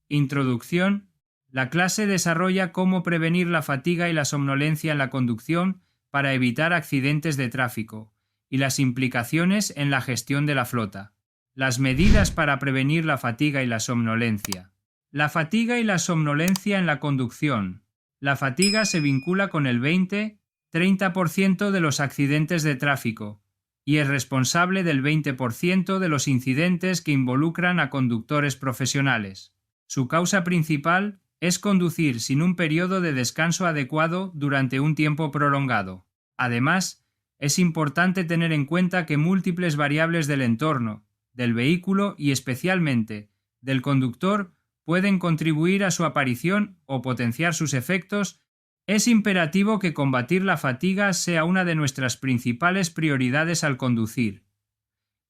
Introducción. La clase desarrolla cómo prevenir la fatiga y la somnolencia en la conducción para evitar accidentes de tráfico y las implicaciones en la gestión de la flota. Las medidas para prevenir la fatiga y la somnolencia. La fatiga y la somnolencia en la conducción. La fatiga se vincula con el 20-30% de los accidentes de tráfico y es responsable del 20% de los incidentes que involucran a conductores profesionales. Su causa principal es conducir sin un periodo de descanso adecuado durante un tiempo prolongado. Además, es importante tener en cuenta que múltiples variables del entorno, del vehículo y especialmente del conductor pueden contribuir a su aparición o potenciar sus efectos. Es imperativo que combatir la fatiga sea una de nuestras principales prioridades al conducir.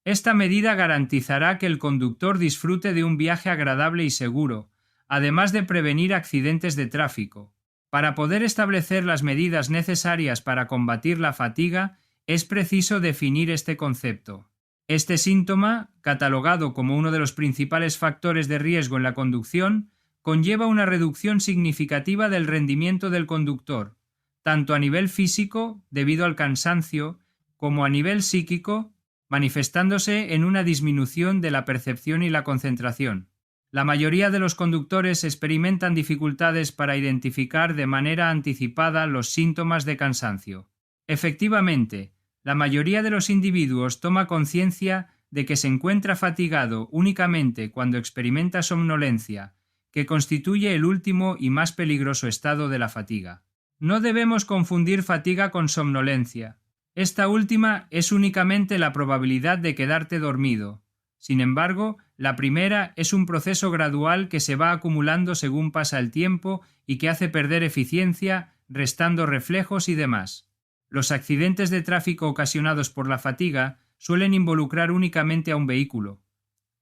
Esta medida garantizará que el conductor disfrute de un viaje agradable y seguro, además de prevenir accidentes de tráfico. Para poder establecer las medidas necesarias para combatir la fatiga, es preciso definir este concepto. Este síntoma, catalogado como uno de los principales factores de riesgo en la conducción, conlleva una reducción significativa del rendimiento del conductor, tanto a nivel físico, debido al cansancio, como a nivel psíquico, manifestándose en una disminución de la percepción y la concentración. La mayoría de los conductores experimentan dificultades para identificar de manera anticipada los síntomas de cansancio. Efectivamente, la mayoría de los individuos toma conciencia de que se encuentra fatigado únicamente cuando experimenta somnolencia, que constituye el último y más peligroso estado de la fatiga. No debemos confundir fatiga con somnolencia. Esta última es únicamente la probabilidad de quedarte dormido. Sin embargo, la primera es un proceso gradual que se va acumulando según pasa el tiempo y que hace perder eficiencia, restando reflejos y demás. Los accidentes de tráfico ocasionados por la fatiga suelen involucrar únicamente a un vehículo.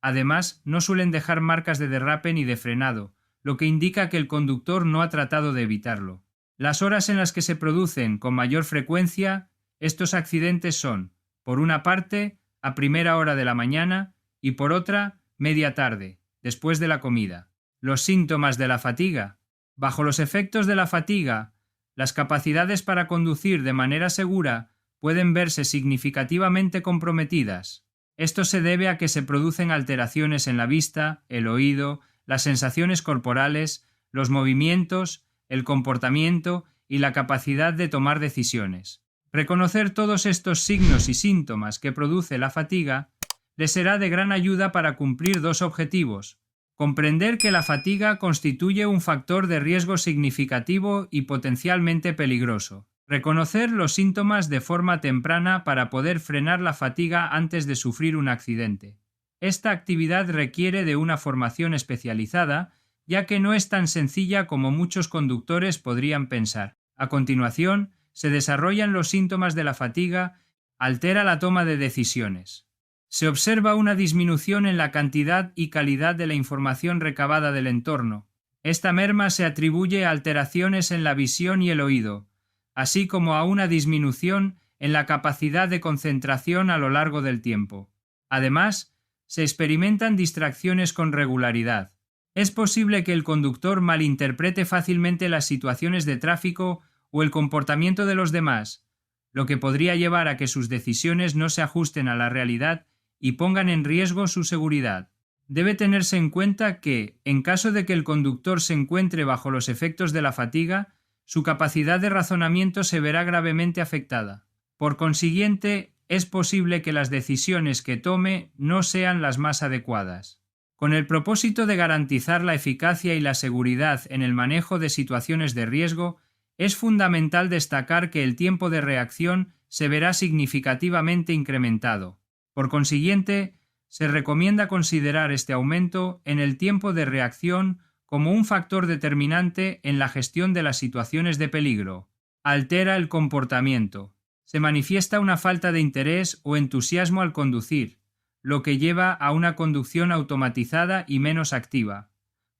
Además, no suelen dejar marcas de derrape ni de frenado, lo que indica que el conductor no ha tratado de evitarlo. Las horas en las que se producen con mayor frecuencia estos accidentes son, por una parte, a primera hora de la mañana y por otra, media tarde, después de la comida. Los síntomas de la fatiga. Bajo los efectos de la fatiga, las capacidades para conducir de manera segura pueden verse significativamente comprometidas. Esto se debe a que se producen alteraciones en la vista, el oído, las sensaciones corporales, los movimientos, el comportamiento y la capacidad de tomar decisiones. Reconocer todos estos signos y síntomas que produce la fatiga le será de gran ayuda para cumplir dos objetivos: comprender que la fatiga constituye un factor de riesgo significativo y potencialmente peligroso. Reconocer los síntomas de forma temprana para poder frenar la fatiga antes de sufrir un accidente. Esta actividad requiere de una formación especializada, ya que no es tan sencilla como muchos conductores podrían pensar. A continuación, se desarrollan los síntomas de la fatiga, altera la toma de decisiones. Se observa una disminución en la cantidad y calidad de la información recabada del entorno. Esta merma se atribuye a alteraciones en la visión y el oído, así como a una disminución en la capacidad de concentración a lo largo del tiempo. Además, se experimentan distracciones con regularidad. Es posible que el conductor malinterprete fácilmente las situaciones de tráfico o el comportamiento de los demás, lo que podría llevar a que sus decisiones no se ajusten a la realidad y pongan en riesgo su seguridad. Debe tenerse en cuenta que, en caso de que el conductor se encuentre bajo los efectos de la fatiga, su capacidad de razonamiento se verá gravemente afectada. Por consiguiente, es posible que las decisiones que tome no sean las más adecuadas. Con el propósito de garantizar la eficacia y la seguridad en el manejo de situaciones de riesgo, es fundamental destacar que el tiempo de reacción se verá significativamente incrementado. Por consiguiente, se recomienda considerar este aumento en el tiempo de reacción como un factor determinante en la gestión de las situaciones de peligro. Altera el comportamiento. Se manifiesta una falta de interés o entusiasmo al conducir, lo que lleva a una conducción automatizada y menos activa.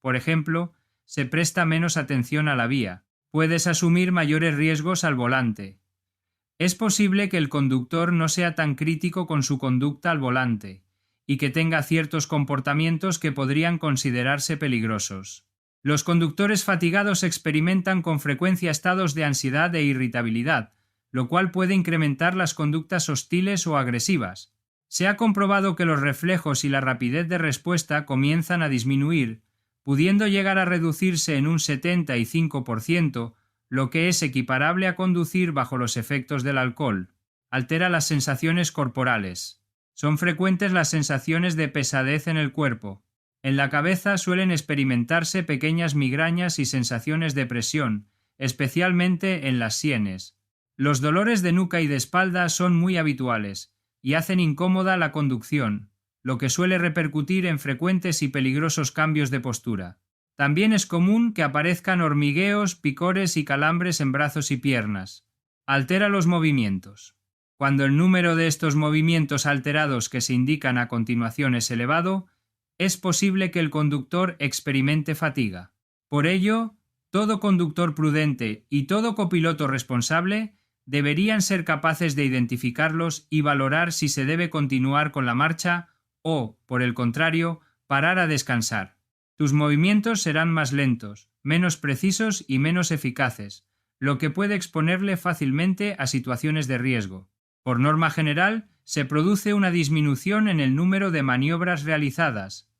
Por ejemplo, se presta menos atención a la vía. Puedes asumir mayores riesgos al volante. Es posible que el conductor no sea tan crítico con su conducta al volante y que tenga ciertos comportamientos que podrían considerarse peligrosos. Los conductores fatigados experimentan con frecuencia estados de ansiedad e irritabilidad, lo cual puede incrementar las conductas hostiles o agresivas. Se ha comprobado que los reflejos y la rapidez de respuesta comienzan a disminuir, pudiendo llegar a reducirse en un 75%, lo que es equiparable a conducir bajo los efectos del alcohol. Altera las sensaciones corporales. Son frecuentes las sensaciones de pesadez en el cuerpo. En la cabeza suelen experimentarse pequeñas migrañas y sensaciones de presión, especialmente en las sienes. Los dolores de nuca y de espalda son muy habituales y hacen incómoda la conducción, lo que suele repercutir en frecuentes y peligrosos cambios de postura. También es común que aparezcan hormigueos, picores y calambres en brazos y piernas. Altera los movimientos. Cuando el número de estos movimientos alterados que se indican a continuación es elevado, es posible que el conductor experimente fatiga. Por ello, todo conductor prudente y todo copiloto responsable deberían ser capaces de identificarlos y valorar si se debe continuar con la marcha o, por el contrario, parar a descansar. Tus movimientos serán más lentos, menos precisos y menos eficaces, lo que puede exponerle fácilmente a situaciones de riesgo. Por norma general, se produce una disminución en el número de maniobras realizadas.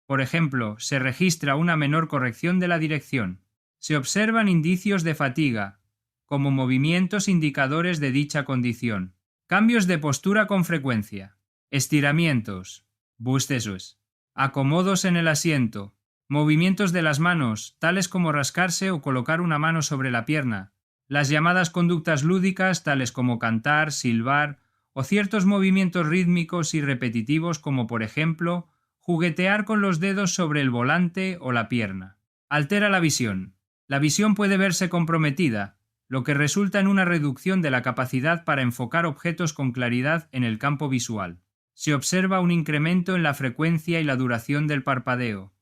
Por ejemplo, se registra una menor corrección de la dirección. Se observan indicios de fatiga, como movimientos indicadores de dicha condición. Cambios de postura con frecuencia. Estiramientos. Bostezos. Acomodos en el asiento. Movimientos de las manos, tales como rascarse o colocar una mano sobre la pierna. Las llamadas conductas lúdicas, tales como cantar, silbar, o ciertos movimientos rítmicos y repetitivos como, por ejemplo, juguetear con los dedos sobre el volante o la pierna. Altera la visión. La visión puede verse comprometida, lo que resulta en una reducción de la capacidad para enfocar objetos con claridad en el campo visual. Se observa un incremento en la frecuencia y la duración del parpadeo,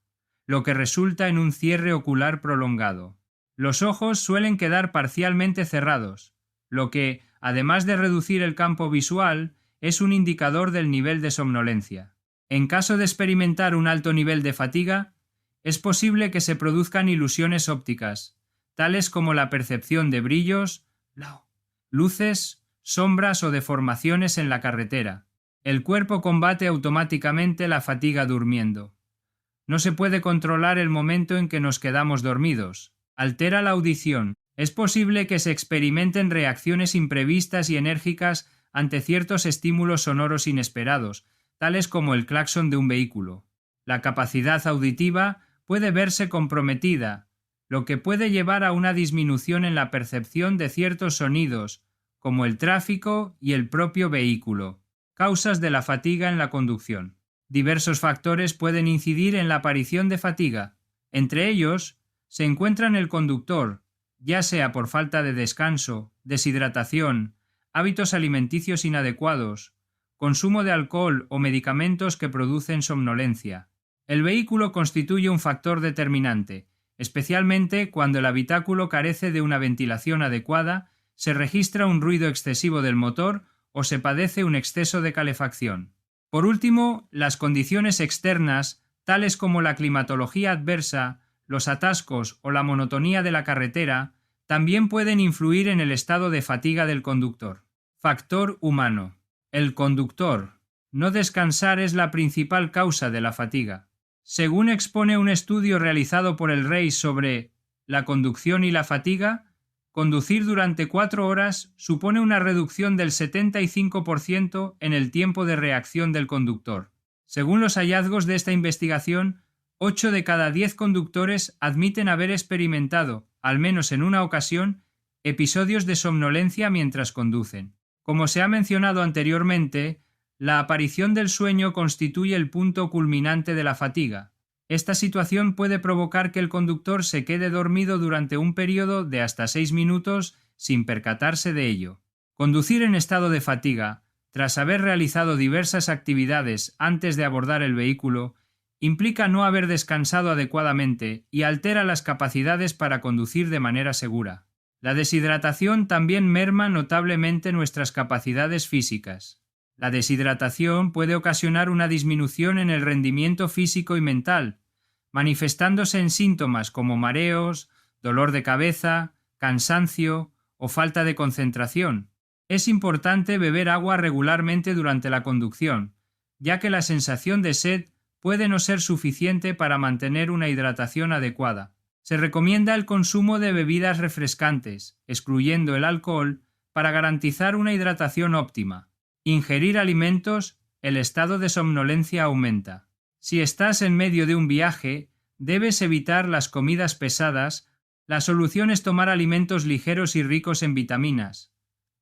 lo que resulta en un cierre ocular prolongado. Los ojos suelen quedar parcialmente cerrados, lo que, además de reducir el campo visual, es un indicador del nivel de somnolencia. En caso de experimentar un alto nivel de fatiga, es posible que se produzcan ilusiones ópticas, tales como la percepción de brillos, luces, sombras o deformaciones en la carretera. El cuerpo combate automáticamente la fatiga durmiendo. No se puede controlar el momento en que nos quedamos dormidos. Altera la audición. Es posible que se experimenten reacciones imprevistas y enérgicas ante ciertos estímulos sonoros inesperados, tales como el claxon de un vehículo. La capacidad auditiva puede verse comprometida, lo que puede llevar a una disminución en la percepción de ciertos sonidos, como el tráfico y el propio vehículo. Causas de la fatiga en la conducción. Diversos factores pueden incidir en la aparición de fatiga. Entre ellos, se encuentran el conductor, ya sea por falta de descanso, deshidratación, hábitos alimenticios inadecuados, consumo de alcohol o medicamentos que producen somnolencia. El vehículo constituye un factor determinante, especialmente cuando el habitáculo carece de una ventilación adecuada, se registra un ruido excesivo del motor o se padece un exceso de calefacción. Por último, las condiciones externas, tales como la climatología adversa, los atascos o la monotonía de la carretera, también pueden influir en el estado de fatiga del conductor. Factor humano. El conductor. No descansar es la principal causa de la fatiga. Según expone un estudio realizado por el Rey sobre la conducción y la fatiga, conducir durante 4 horas supone una reducción del 75% en el tiempo de reacción del conductor. Según los hallazgos de esta investigación, 8 de cada 10 conductores admiten haber experimentado, al menos en una ocasión, episodios de somnolencia mientras conducen. Como se ha mencionado anteriormente, la aparición del sueño constituye el punto culminante de la fatiga. Esta situación puede provocar que el conductor se quede dormido durante un periodo de hasta 6 minutos sin percatarse de ello. Conducir en estado de fatiga, tras haber realizado diversas actividades antes de abordar el vehículo, implica no haber descansado adecuadamente y altera las capacidades para conducir de manera segura. La deshidratación también merma notablemente nuestras capacidades físicas. La deshidratación puede ocasionar una disminución en el rendimiento físico y mental, manifestándose en síntomas como mareos, dolor de cabeza, cansancio o falta de concentración. Es importante beber agua regularmente durante la conducción, ya que la sensación de sed puede no ser suficiente para mantener una hidratación adecuada. Se recomienda el consumo de bebidas refrescantes, excluyendo el alcohol, para garantizar una hidratación óptima. Ingerir alimentos, el estado de somnolencia aumenta. Si estás en medio de un viaje, debes evitar las comidas pesadas. La solución es tomar alimentos ligeros y ricos en vitaminas.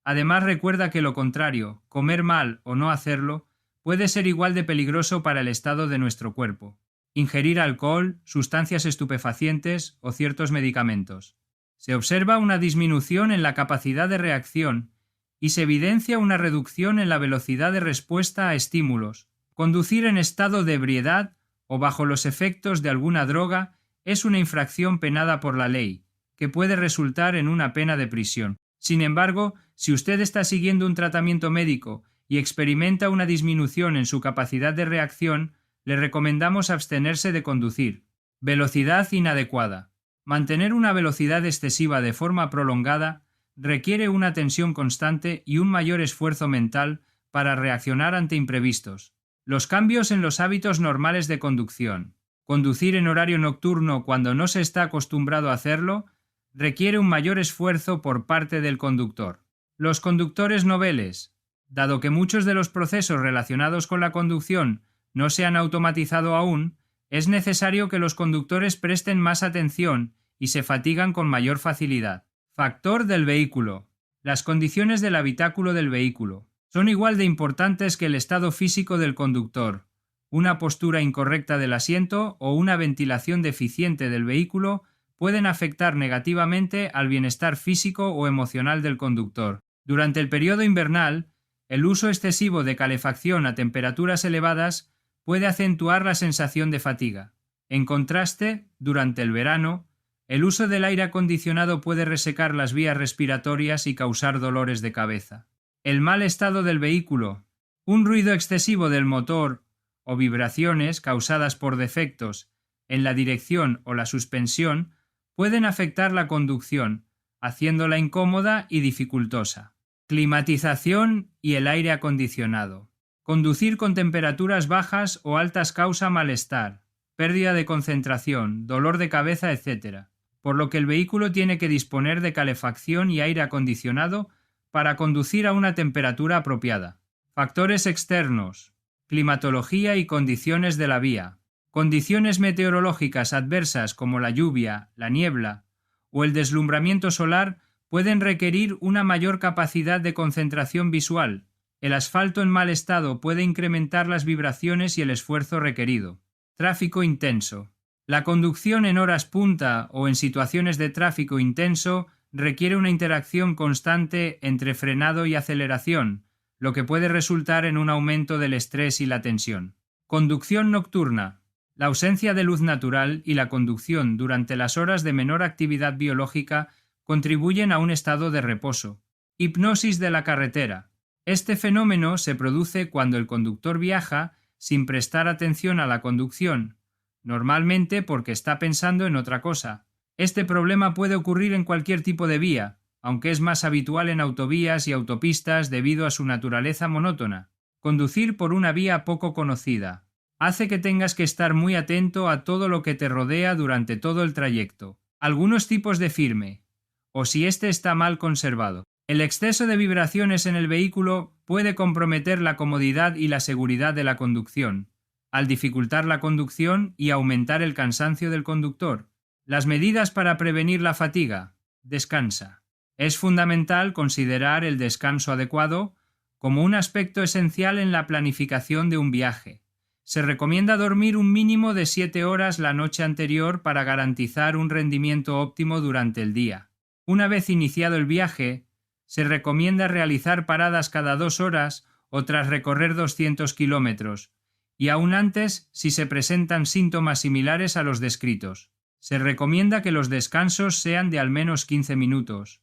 Además, recuerda que lo contrario, comer mal o no hacerlo, puede ser igual de peligroso para el estado de nuestro cuerpo. Ingerir alcohol, sustancias estupefacientes o ciertos medicamentos. Se observa una disminución en la capacidad de reacción y se evidencia una reducción en la velocidad de respuesta a estímulos. Conducir en estado de ebriedad o bajo los efectos de alguna droga es una infracción penada por la ley, que puede resultar en una pena de prisión. Sin embargo, si usted está siguiendo un tratamiento médico y experimenta una disminución en su capacidad de reacción, le recomendamos abstenerse de conducir. Velocidad inadecuada. Mantener una velocidad excesiva de forma prolongada requiere una tensión constante y un mayor esfuerzo mental para reaccionar ante imprevistos. Los cambios en los hábitos normales de conducción. Conducir en horario nocturno cuando no se está acostumbrado a hacerlo requiere un mayor esfuerzo por parte del conductor. Los conductores noveles. Dado que muchos de los procesos relacionados con la conducción no se han automatizado aún, es necesario que los conductores presten más atención y se fatigan con mayor facilidad. Factor del vehículo. Las condiciones del habitáculo del vehículo son igual de importantes que el estado físico del conductor. Una postura incorrecta del asiento o una ventilación deficiente del vehículo pueden afectar negativamente al bienestar físico o emocional del conductor. Durante el periodo invernal, el uso excesivo de calefacción a temperaturas elevadas puede acentuar la sensación de fatiga. En contraste, durante el verano, el uso del aire acondicionado puede resecar las vías respiratorias y causar dolores de cabeza. El mal estado del vehículo. Un ruido excesivo del motor o vibraciones causadas por defectos en la dirección o la suspensión pueden afectar la conducción, haciéndola incómoda y dificultosa. Climatización y el aire acondicionado. Conducir con temperaturas bajas o altas causa malestar, pérdida de concentración, dolor de cabeza, etc., por lo que el vehículo tiene que disponer de calefacción y aire acondicionado para conducir a una temperatura apropiada. Factores externos. Climatología y condiciones de la vía. Condiciones meteorológicas adversas como la lluvia, la niebla o el deslumbramiento solar pueden requerir una mayor capacidad de concentración visual. El asfalto en mal estado puede incrementar las vibraciones y el esfuerzo requerido. Tráfico intenso. La conducción en horas punta o en situaciones de tráfico intenso requiere una interacción constante entre frenado y aceleración, lo que puede resultar en un aumento del estrés y la tensión. Conducción nocturna. La ausencia de luz natural y la conducción durante las horas de menor actividad biológica contribuyen a un estado de reposo. Hipnosis de la carretera. Este fenómeno se produce cuando el conductor viaja sin prestar atención a la conducción, normalmente porque está pensando en otra cosa. Este problema puede ocurrir en cualquier tipo de vía, aunque es más habitual en autovías y autopistas debido a su naturaleza monótona. Conducir por una vía poco conocida hace que tengas que estar muy atento a todo lo que te rodea durante todo el trayecto. Algunos tipos de firme, o si este está mal conservado. El exceso de vibraciones en el vehículo puede comprometer la comodidad y la seguridad de la conducción, al dificultar la conducción y aumentar el cansancio del conductor. Las medidas para prevenir la fatiga. Descansa. Es fundamental considerar el descanso adecuado como un aspecto esencial en la planificación de un viaje. Se recomienda dormir un mínimo de 7 horas la noche anterior para garantizar un rendimiento óptimo durante el día. Una vez iniciado el viaje, se recomienda realizar paradas cada 2 horas o tras recorrer 200 kilómetros, y aún antes si se presentan síntomas similares a los descritos. Se recomienda que los descansos sean de al menos 15 minutos.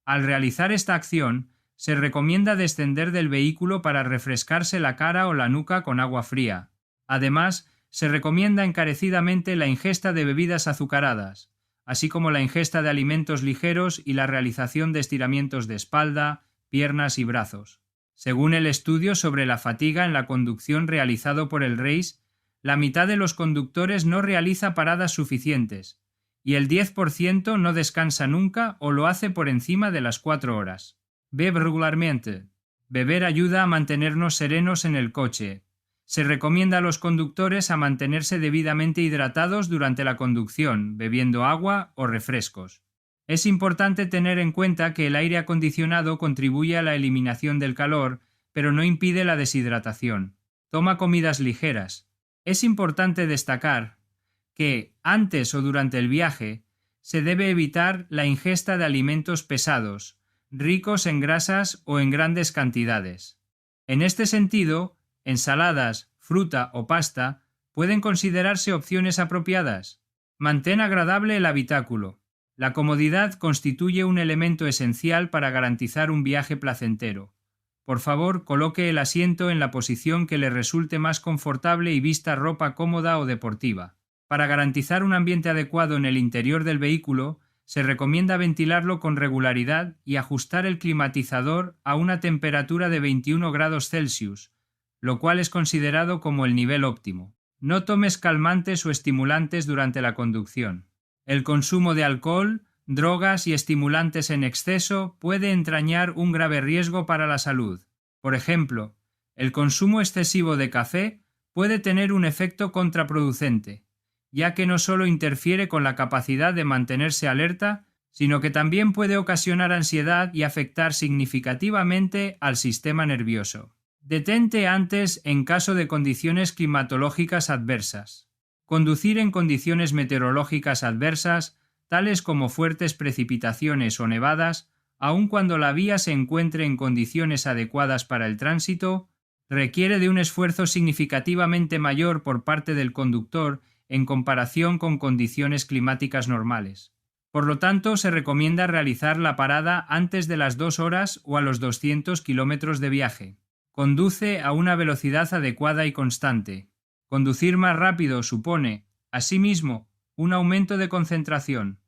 Al realizar esta acción, se recomienda descender del vehículo para refrescarse la cara o la nuca con agua fría. Además, se recomienda encarecidamente la ingesta de bebidas azucaradas, así como la ingesta de alimentos ligeros y la realización de estiramientos de espalda, piernas y brazos. Según el estudio sobre la fatiga en la conducción realizado por el RACE, la mitad de los conductores no realiza paradas suficientes, y el 10% no descansa nunca o lo hace por encima de las 4 horas. Bebe regularmente. Beber ayuda a mantenernos serenos en el coche. Se recomienda a los conductores a mantenerse debidamente hidratados durante la conducción, bebiendo agua o refrescos. Es importante tener en cuenta que el aire acondicionado contribuye a la eliminación del calor, pero no impide la deshidratación. Toma comidas ligeras. Es importante destacar que, antes o durante el viaje, se debe evitar la ingesta de alimentos pesados, ricos en grasas o en grandes cantidades. En este sentido, ensaladas, fruta o pasta pueden considerarse opciones apropiadas. Mantén agradable el habitáculo. La comodidad constituye un elemento esencial para garantizar un viaje placentero. Por favor, coloque el asiento en la posición que le resulte más confortable y vista ropa cómoda o deportiva. Para garantizar un ambiente adecuado en el interior del vehículo, se recomienda ventilarlo con regularidad y ajustar el climatizador a una temperatura de 21 grados Celsius, lo cual es considerado como el nivel óptimo. No tomes calmantes o estimulantes durante la conducción. El consumo de alcohol, drogas y estimulantes en exceso puede entrañar un grave riesgo para la salud. Por ejemplo, el consumo excesivo de café puede tener un efecto contraproducente, ya que no solo interfiere con la capacidad de mantenerse alerta, sino que también puede ocasionar ansiedad y afectar significativamente al sistema nervioso. Detente antes en caso de condiciones climatológicas adversas. Conducir en condiciones meteorológicas adversas, tales como fuertes precipitaciones o nevadas, aun cuando la vía se encuentre en condiciones adecuadas para el tránsito, requiere de un esfuerzo significativamente mayor por parte del conductor en comparación con condiciones climáticas normales. Por lo tanto, se recomienda realizar la parada antes de las 2 horas o a los 200 kilómetros de viaje. Conduce a una velocidad adecuada y constante. Conducir más rápido supone, asimismo, un aumento de concentración.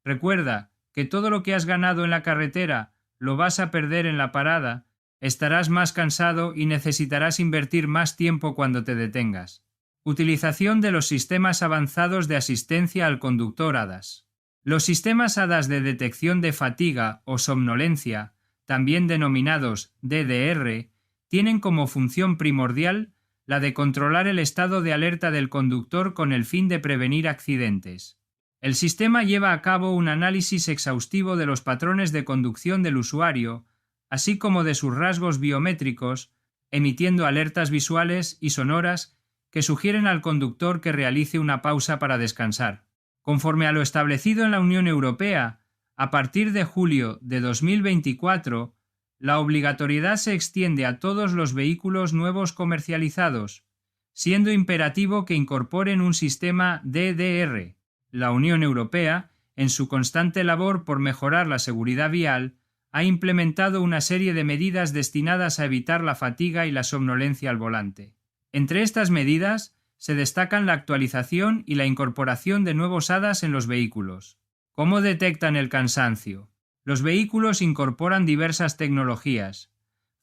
Recuerda que todo lo que has ganado en la carretera lo vas a perder en la parada, estarás más cansado y necesitarás invertir más tiempo cuando te detengas. Utilización de los sistemas avanzados de asistencia al conductor ADAS. Los sistemas ADAS de detección de fatiga o somnolencia, también denominados DDR, tienen como función primordial la de controlar el estado de alerta del conductor con el fin de prevenir accidentes. El sistema lleva a cabo un análisis exhaustivo de los patrones de conducción del usuario, así como de sus rasgos biométricos, emitiendo alertas visuales y sonoras que sugieren al conductor que realice una pausa para descansar. Conforme a lo establecido en la Unión Europea, a partir de julio de 2024, la obligatoriedad se extiende a todos los vehículos nuevos comercializados, siendo imperativo que incorporen un sistema DDR. La Unión Europea, en su constante labor por mejorar la seguridad vial, ha implementado una serie de medidas destinadas a evitar la fatiga y la somnolencia al volante. Entre estas medidas se destacan la actualización y la incorporación de nuevos ADAS en los vehículos. ¿Cómo detectan el cansancio? Los vehículos incorporan diversas tecnologías,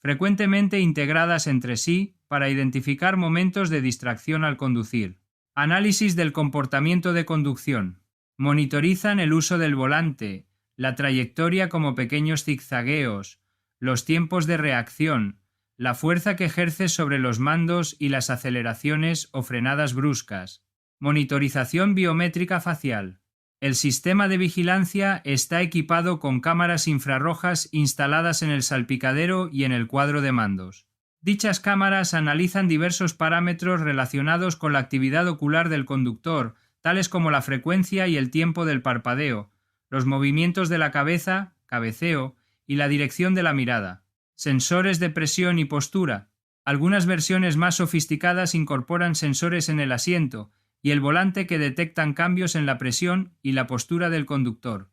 frecuentemente integradas entre sí para identificar momentos de distracción al conducir. Análisis del comportamiento de conducción. Monitorizan el uso del volante, la trayectoria como pequeños zigzagueos, los tiempos de reacción, la fuerza que ejerce sobre los mandos y las aceleraciones o frenadas bruscas. Monitorización biométrica facial. El sistema de vigilancia está equipado con cámaras infrarrojas instaladas en el salpicadero y en el cuadro de mandos. Dichas cámaras analizan diversos parámetros relacionados con la actividad ocular del conductor, tales como la frecuencia y el tiempo del parpadeo, los movimientos de la cabeza, cabeceo, y la dirección de la mirada. Sensores de presión y postura. Algunas versiones más sofisticadas incorporan sensores en el asiento y el volante que detectan cambios en la presión y la postura del conductor.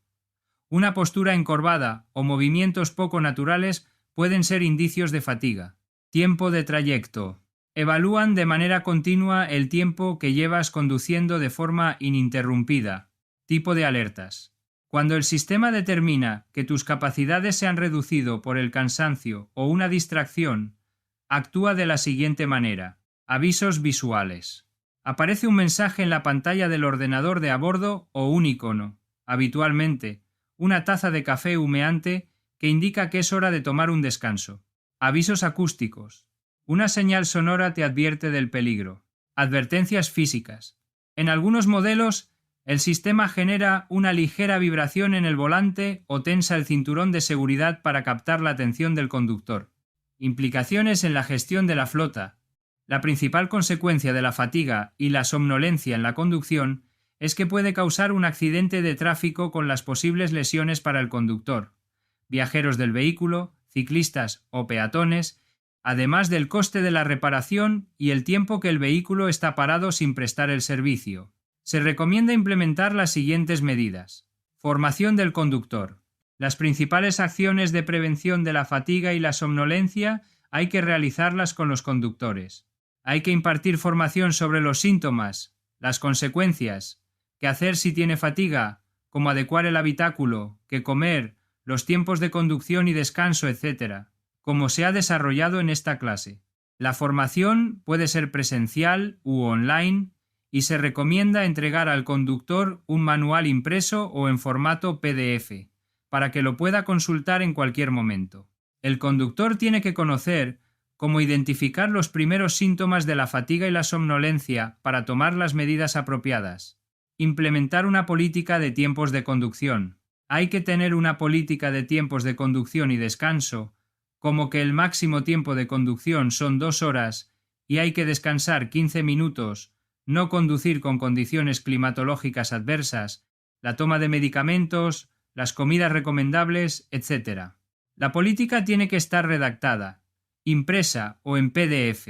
Una postura encorvada o movimientos poco naturales pueden ser indicios de fatiga. Tiempo de trayecto. Evalúan de manera continua el tiempo que llevas conduciendo de forma ininterrumpida. Tipo de alertas. Cuando el sistema determina que tus capacidades se han reducido por el cansancio o una distracción, actúa de la siguiente manera. Avisos visuales. Aparece un mensaje en la pantalla del ordenador de a bordo o un icono, habitualmente una taza de café humeante que indica que es hora de tomar un descanso. Avisos acústicos. Una señal sonora te advierte del peligro. Advertencias físicas. En algunos modelos, el sistema genera una ligera vibración en el volante o tensa el cinturón de seguridad para captar la atención del conductor. Implicaciones en la gestión de la flota. La principal consecuencia de la fatiga y la somnolencia en la conducción es que puede causar un accidente de tráfico con las posibles lesiones para el conductor, viajeros del vehículo, ciclistas o peatones, además del coste de la reparación y el tiempo que el vehículo está parado sin prestar el servicio. Se recomienda implementar las siguientes medidas. Formación del conductor. Las principales acciones de prevención de la fatiga y la somnolencia hay que realizarlas con los conductores. Hay que impartir formación sobre los síntomas, las consecuencias, qué hacer si tiene fatiga, cómo adecuar el habitáculo, qué comer, los tiempos de conducción y descanso, etc., como se ha desarrollado en esta clase. La formación puede ser presencial u online y se recomienda entregar al conductor un manual impreso o en formato PDF, para que lo pueda consultar en cualquier momento. El conductor tiene que conocer cómo identificar los primeros síntomas de la fatiga y la somnolencia para tomar las medidas apropiadas. Implementar una política de tiempos de conducción. Hay que tener una política de tiempos de conducción y descanso, como que el máximo tiempo de conducción son 2 horas y hay que descansar 15 minutos, no conducir con condiciones climatológicas adversas, la toma de medicamentos, las comidas recomendables, etc. La política tiene que estar redactada, impresa o en PDF,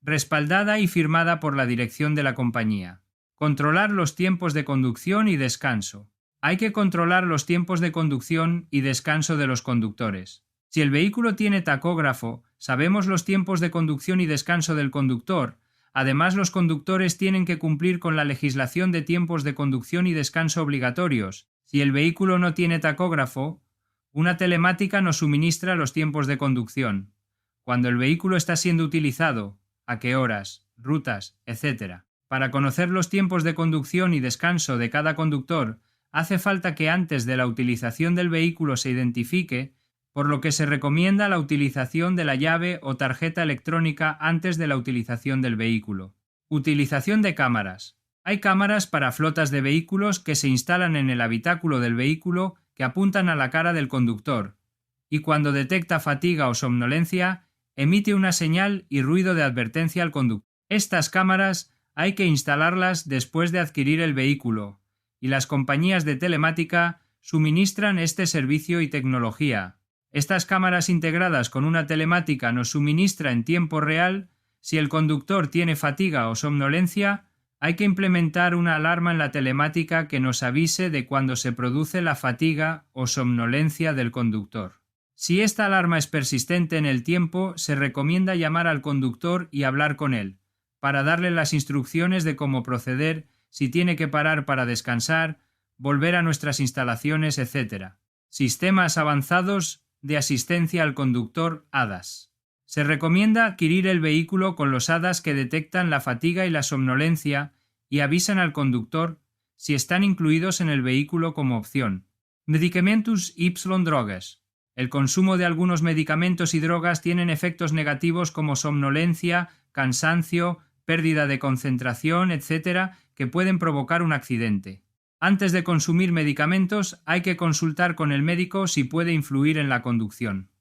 respaldada y firmada por la dirección de la compañía. Controlar los tiempos de conducción y descanso. Hay que controlar los tiempos de conducción y descanso de los conductores. Si el vehículo tiene tacógrafo, sabemos los tiempos de conducción y descanso del conductor. Además, los conductores tienen que cumplir con la legislación de tiempos de conducción y descanso obligatorios. Si el vehículo no tiene tacógrafo, una telemática nos suministra los tiempos de conducción. Cuando el vehículo está siendo utilizado, a qué horas, rutas, etc. Para conocer los tiempos de conducción y descanso de cada conductor, hace falta que antes de la utilización del vehículo se identifique, por lo que se recomienda la utilización de la llave o tarjeta electrónica antes de la utilización del vehículo. Utilización de cámaras. Hay cámaras para flotas de vehículos que se instalan en el habitáculo del vehículo que apuntan a la cara del conductor, y cuando detecta fatiga o somnolencia, emite una señal y ruido de advertencia al conductor. Estas cámaras hay que instalarlas después de adquirir el vehículo, y las compañías de telemática suministran este servicio y tecnología. Estas cámaras integradas con una telemática nos suministra en tiempo real si el conductor tiene fatiga o somnolencia. Hay que implementar una alarma en la telemática que nos avise de cuando se produce la fatiga o somnolencia del conductor. Si esta alarma es persistente en el tiempo, se recomienda llamar al conductor y hablar con él, para darle las instrucciones de cómo proceder, si tiene que parar para descansar, volver a nuestras instalaciones, etc. Sistemas avanzados de asistencia al conductor ADAS. Se recomienda adquirir el vehículo con los ADAS que detectan la fatiga y la somnolencia y avisan al conductor si están incluidos en el vehículo como opción. Medicamentos y drogas. El consumo de algunos medicamentos y drogas tienen efectos negativos como somnolencia, cansancio, pérdida de concentración, etc., que pueden provocar un accidente. Antes de consumir medicamentos hay que consultar con el médico si puede influir en la conducción.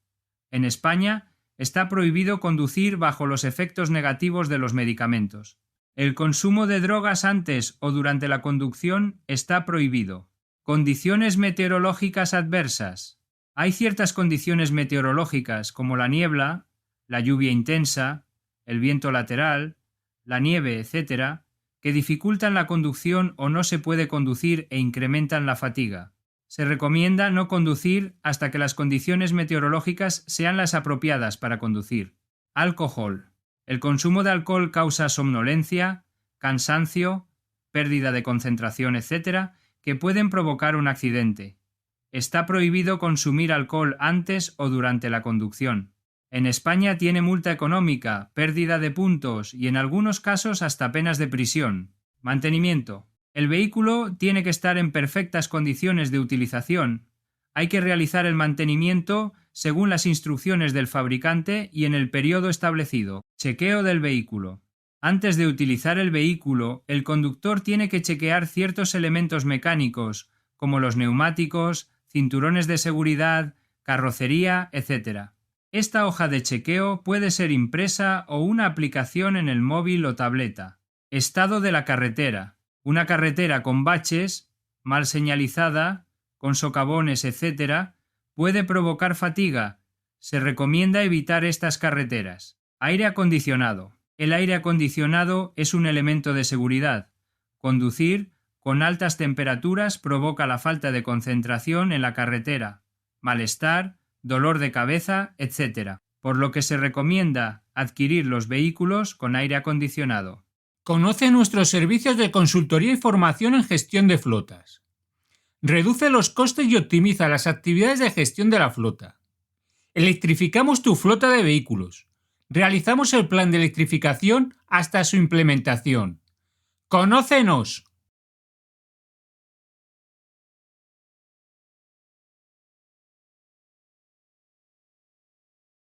En España está prohibido conducir bajo los efectos negativos de los medicamentos. El consumo de drogas antes o durante la conducción está prohibido. Condiciones meteorológicas adversas. Hay ciertas condiciones meteorológicas como la niebla, la lluvia intensa, el viento lateral, la nieve, etc., que dificultan la conducción o no se puede conducir e incrementan la fatiga. Se recomienda no conducir hasta que las condiciones meteorológicas sean las apropiadas para conducir. Alcohol. El consumo de alcohol causa somnolencia, cansancio, pérdida de concentración, etc., que pueden provocar un accidente. Está prohibido consumir alcohol antes o durante la conducción. En España tiene multa económica, pérdida de puntos y en algunos casos hasta penas de prisión. Mantenimiento. El vehículo tiene que estar en perfectas condiciones de utilización. Hay que realizar el mantenimiento según las instrucciones del fabricante y en el periodo establecido. Chequeo del vehículo. Antes de utilizar el vehículo, el conductor tiene que chequear ciertos elementos mecánicos, como los neumáticos, cinturones de seguridad, carrocería, etc. Esta hoja de chequeo puede ser impresa o una aplicación en el móvil o tableta. Estado de la carretera. Una carretera con baches, mal señalizada, con socavones, etc., puede provocar fatiga. Se recomienda evitar estas carreteras. Aire acondicionado. El aire acondicionado es un elemento de seguridad. Conducir con altas temperaturas provoca la falta de concentración en la carretera, malestar, dolor de cabeza, etc., por lo que se recomienda adquirir los vehículos con aire acondicionado. Conoce nuestros servicios de consultoría y formación en gestión de flotas. Reduce los costes y optimiza las actividades de gestión de la flota. Electrificamos tu flota de vehículos. Realizamos el plan de electrificación hasta su implementación. ¡Conócenos!